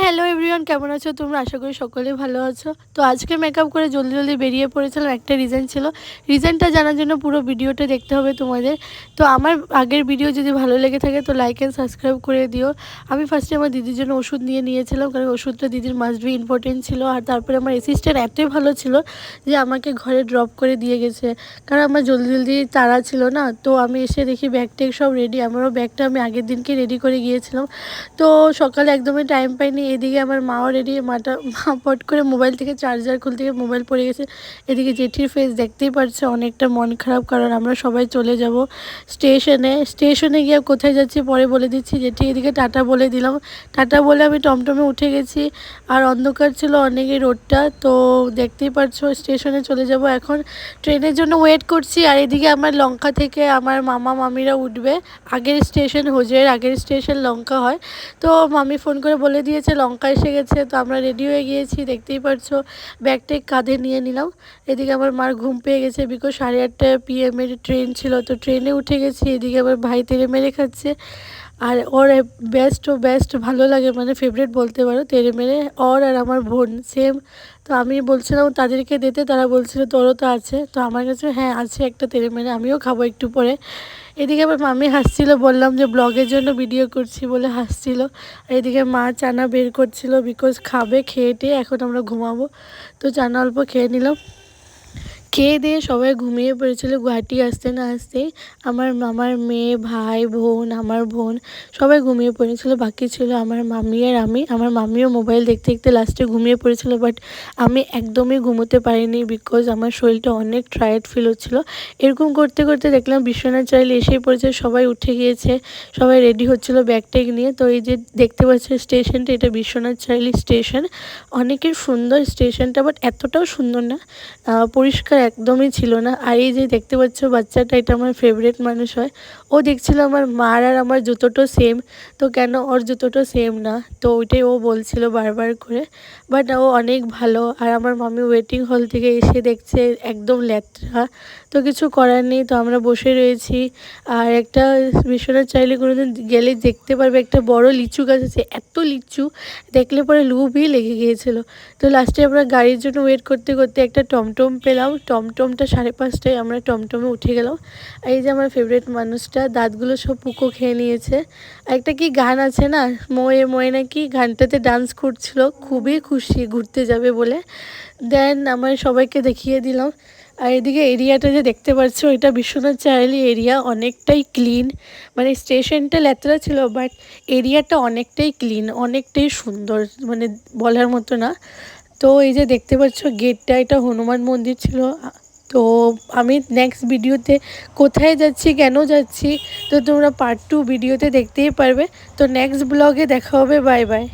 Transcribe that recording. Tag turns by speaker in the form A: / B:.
A: Hello everyone, কেমন আছো তোমরা? আশা করি সকলেই ভালো আছো। তো আজকে মেকআপ করে জলদি জলদি বেরিয়ে পড়েছিলাম, একটা রিজন ছিল। রিজনটা জানার জন্য পুরো ভিডিওটা দেখতে হবে তোমাদের। তো আমার আগের ভিডিও যদি ভালো লেগে থাকে তো লাইক অ্যান্ড সাবস্ক্রাইব করে দিও। আমি ফার্স্টে আমার দিদির জন্য ওষুধ নিয়েছিলাম, কারণ ওষুধটা দিদির মাস্ট বি ইম্পর্টেন্ট ছিল। আর তারপরে আমার অ্যাসিস্ট্যান্ট এতই ভালো ছিল যে আমাকে ঘরে ড্রপ করে দিয়ে গেছে, কারণ আমার জলদি জলদি তাড়া ছিল না। তো আমি এসে দেখি ব্যাগ ট্যাগ সব রেডি। আমারও ব্যাগটা আমি আগের দিনকে রেডি করে গিয়েছিলাম। তো সকালে একদমই টাইম পাইনি। এদিকে আমার মাও রেডি, মা পট করে মোবাইল থেকে চার্জার খুলতে গিয়ে মোবাইল পড়ে গেছে। এদিকে জেঠির ফেস দেখতেই পারছে, অনেকটা মন খারাপ, কারণ আমরা সবাই চলে যাব স্টেশনে গিয়ে কোথায় যাচ্ছি পরে বলে দিচ্ছি। জেঠি এদিকে টাটা বলে দিলাম, টাটা বলে আমি টমটমে উঠে গেছি। আর অন্ধকার ছিল অনেকই রোডটা, তো দেখতেই পারছো স্টেশনে চলে যাব এখন। ট্রেনের জন্য ওয়েট করছি। আর এদিকে আমার লঙ্কা থেকে আমার মামা মামিরা উঠবে। আগের স্টেশন হোজের আগের স্টেশন লঙ্কা হয়। তো মামি ফোন করে বলে দিয়েছে লঙ্কা এসে গেছে। তো আমরা রেডি হয়ে গিয়েছি, দেখতেই পারছো। ব্যাগটা কাঁধে নিয়ে নিলাম। এদিকে আমার মার ঘুম পেয়ে গেছে, বিকজ 8:30 PM এর ট্রেন ছিল, তো ট্রেনে উঠে গেছি। এদিকে আমার ভাই তেড়ে মেরে খাচ্ছে। আর ওর বেস্ট ভালো লাগে, মানে ফেভারিট বলতে পারো তেড়ে মেরে। আর আমার বোন সেম। তো আমি বলছিলাম তাদেরকে দিতে, তারা বলছিল তোরও তো আছে। তো আমার কাছে হ্যাঁ আছে একটা তেড়ে মেরে, আমিও খাবো একটু পরে। এদিকে আবার মামি হাসছিল, বললাম যে ব্লগের জন্য ভিডিও করছি বলে হাসছিল। আর এদিকে মা চানা বের করছিল, বিকজ খাবে, খেয়ে টেয়ে এখন আমরা ঘুমাবো। তো চানা অল্প খেয়ে নিলাম। খেয়ে দিয়ে সবাই ঘুমিয়ে পড়েছিল। গুয়াহাটি আসতে না আসতেই আমার মামার মেয়ে, ভাই, বোন, আমার বোন সবাই ঘুমিয়ে পড়েছিল। বাকি ছিল আমার মামি আর আমি। আমার মামিও মোবাইল দেখতে দেখতে লাস্টে ঘুমিয়ে পড়েছিল, বাট আমি একদমই ঘুমোতে পারিনি, বিকজ আমার শরীরটা অনেক টায়ার্ড ফিল হচ্ছিলো। এরকম করতে করতে দেখলাম বিশ্বনাথ চাইলে এসেই পড়েছে, সবাই উঠে গিয়েছে, সবাই রেডি হচ্ছিলো ব্যাগ ট্যাগ নিয়ে। তো এই যে দেখতে পাচ্ছি স্টেশনটা, এটা বিশ্বনাথ চাইলি স্টেশন। অনেকের সুন্দর স্টেশনটা, বাট এতটাও সুন্দর না, পরিষ্কার একদমই ছিল না। আর এই যে দেখতে পাচ্ছ বাচ্চাটা, এটা আমার ফেভারিট মানুষ হয়। ও দেখছিল আমার মার আর আমার জুতোটা সেম, তো কেন ওর জুতোটা সেম না, তো ওইটাই ও বলছিল বারবার করে। বাট ও অনেক ভালো। আর আমার মামি ওয়েটিং হল থেকে এসে দেখছে একদম ল্যাটরা, তো কিছু করার নেই। তো আমরা বসে রয়েছি। আর একটা বিশ্বনাথ চাইলে কোনোদিন গেলে দেখতে পারবে, একটা বড় লিচু গাছ আছে। এত লিচু দেখলে পরে লুভই লেগে গিয়েছিলো। তো লাস্টে আমরা গাড়ির জন্য ওয়েট করতে করতে একটা টমটম পেলাম। টমটমটা 5:30টায় আমরা টমটমে উঠে গেলাম। আর এই যে আমার ফেভারিট মানুষটা, দাঁতগুলো সব পুকো খেয়ে নিয়েছে। আর একটা কি গান আছে না, মোয়ে মোয়ে নাকি, গানটাতে ডান্স করছিল, খুবই খুশি ঘুরতে যাবে বলে। দেন আমার সবাইকে দেখিয়ে দিলাম। আর এদিকে এরিয়াটা যে দেখতে পাচ্ছ, এটা বিশ্বনাথ চায়ালি এরিয়া, অনেকটাই ক্লিন। মানে স্টেশনটা ল্যাতরা ছিল, বাট এরিয়াটা অনেকটাই ক্লিন, অনেকটাই সুন্দর, মানে বলার মতো না। তো এই যে দেখতে পাচ্ছ গেটটা, এটা হনুমান মন্দির ছিল। তো আমি নেক্সট ভিডিওতে কোথায় যাচ্ছি, কেন যাচ্ছি, তো তোমরা পার্ট 2 ভিডিওতে দেখতেই পারবে। তো নেক্সট ব্লগে দেখা হবে, বাই বাই।